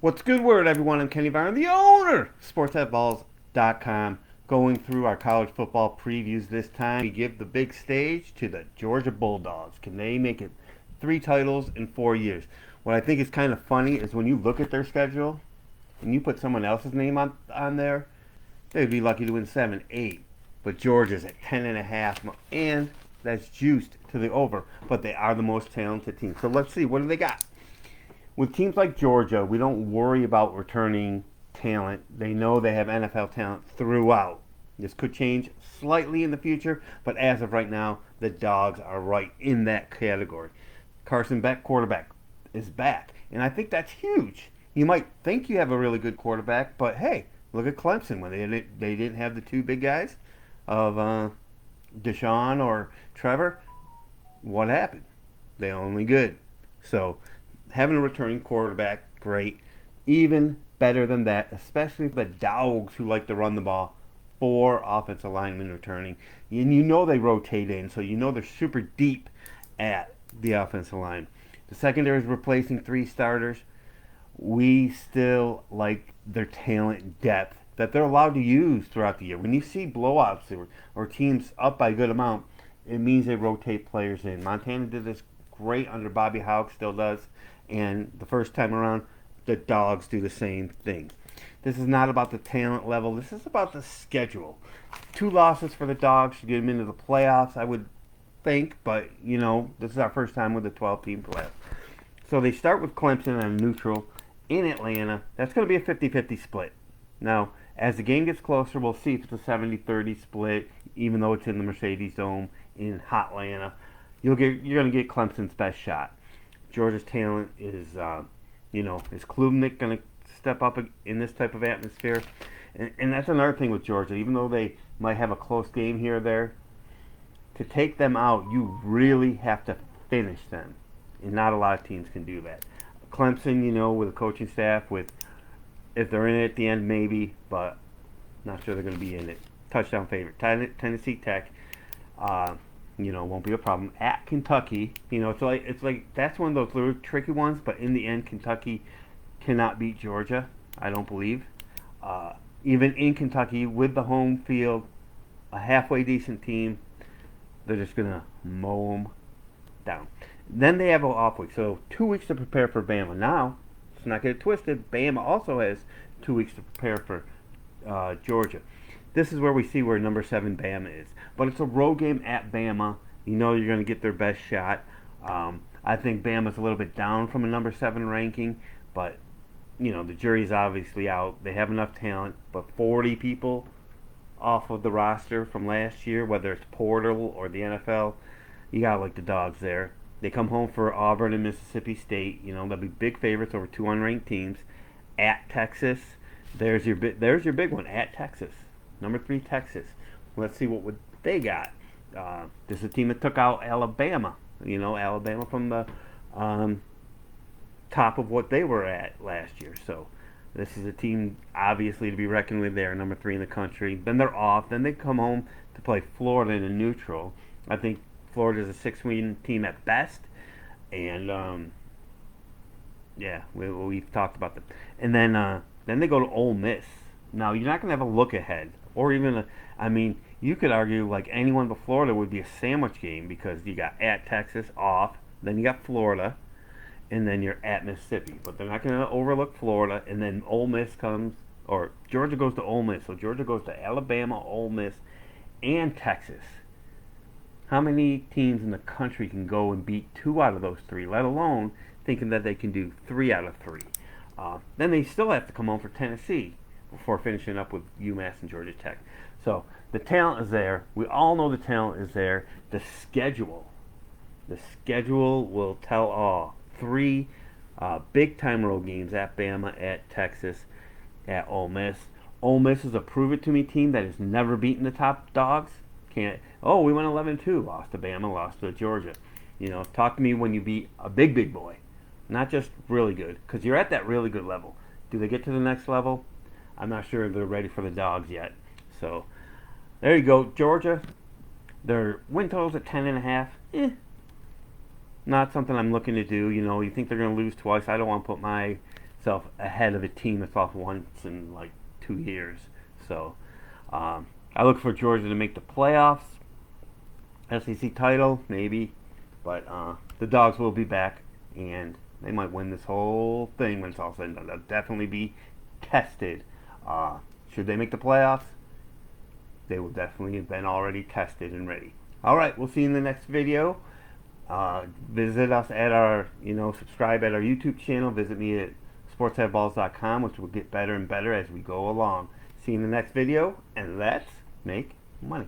What's good word, everyone? I'm Kenny Varner, the owner of SportsBooks.com. Going through our college football previews this time. We give the big stage to the Georgia Bulldogs. Can they make it 3 titles in 4 years? What I think is kind of funny is when you look at their schedule and you put someone else's name on there, they'd be lucky to win 7, 8. But Georgia's at 10.5, and that's juiced to the over. But they are the most talented team. So let's see, what do they got? With teams like Georgia, we don't worry about returning talent. They know they have NFL talent throughout. This could change slightly in the future, but as of right now, the Dogs are right in that category. Carson Beck, quarterback, is back, and I think that's huge. You might think you have a really good quarterback, but hey, look at Clemson when they didn't have the two big guys of Deshaun or Trevor. What happened? They only good. So having a returning quarterback, great. Even better than that, especially the Dogs who like to run the ball. 4 offensive linemen returning. And you know they rotate in, so you know they're super deep at the offensive line. The secondary is replacing 3 starters. We still like their talent depth that they're allowed to use throughout the year. When you see blowouts or teams up by a good amount, it means they rotate players in. Montana did this great under Bobby Hauck, still does. And the first time around, the Dogs do the same thing. This is not about the talent level. This is about the schedule. 2 losses for the Dogs to get them into the playoffs, I would think. But, you know, this is our first time with a 12-team playoff. So they start with Clemson on neutral in Atlanta. That's going to be a 50-50 split. Now, as the game gets closer, we'll see if it's a 70-30 split, even though it's in the Mercedes Dome in hot Atlanta. You're going to get Clemson's best shot. Georgia's talent is, is Klubnik going to step up in this type of atmosphere? And that's another thing with Georgia. Even though they might have a close game here or there, to take them out, you really have to finish them. And not a lot of teams can do that. Clemson, with a coaching staff, if they're in it at the end, maybe, but not sure they're going to be in it. Touchdown favorite. Tennessee Tech. Won't be a problem. At Kentucky, it's like that's one of those little tricky ones, but in the end, Kentucky cannot beat Georgia, I don't believe. Even in Kentucky, with the home field, a halfway decent team, they're just going to mow them down. Then they have an off week, so 2 weeks to prepare for Bama. Now, let's not get it twisted, Bama also has 2 weeks to prepare for Georgia. This is where we see where number 7 Bama is. But it's a road game at Bama. You know you're going to get their best shot. I think Bama's a little bit down from a number 7 ranking, but the jury's obviously out. They have enough talent, but 40 people off of the roster from last year, whether it's portal or the NFL, you got to like the Dogs there. They come home for Auburn and Mississippi State. They'll be big favorites over 2 unranked teams. At Texas, there's your big one. At Texas, number 3 Texas. Let's see what they got. This is a team that took out Alabama. Alabama from the top of what they were at last year. So this is a team obviously to be reckoned with there, number 3 in the country. Then they're off. Then they come home to play Florida in a neutral. I think Florida's a 6-win team at best. And we've talked about them. And then they go to Ole Miss. Now you're not going to have a look ahead, or even you could argue like anyone but Florida would be a sandwich game because you got at Texas off, then you got Florida, and then you're at Mississippi. But they're not going to overlook Florida, and then Ole Miss comes, or Georgia goes to Ole Miss. So Georgia goes to Alabama, Ole Miss, and Texas. How many teams in the country can go and beat 2 out of those 3, let alone thinking that they can do 3 out of 3? Then they still have to come home for Tennessee before finishing up with UMass and Georgia Tech. So the talent is there. We all know the talent is there. The schedule will tell all. 3 big-time road games at Bama, at Texas, at Ole Miss. Ole Miss is a prove-it-to-me team that has never beaten the top dogs. We went 11-2, lost to Bama, lost to Georgia. Talk to me when you beat a big boy, not just really good, because you're at that really good level. Do they get to the next level? I'm not sure they're ready for the Dogs yet. So there you go, Georgia. Their win total's at 10.5. Not something I'm looking to do. You think they're going to lose twice. I don't want to put my themselves ahead of a team that's lost once in like 2 years. So I look for Georgia to make the playoffs. SEC title, maybe. But the Dogs will be back, and they might win this whole thing when it's all said and done. They'll definitely be tested. Should they make the playoffs? They will definitely have been already tested and ready. All right, we'll see you in the next video. Visit us at our, subscribe at our YouTube channel. Visit me at sportsheadballs.com, which will get better and better as we go along. See you in the next video, and let's make money.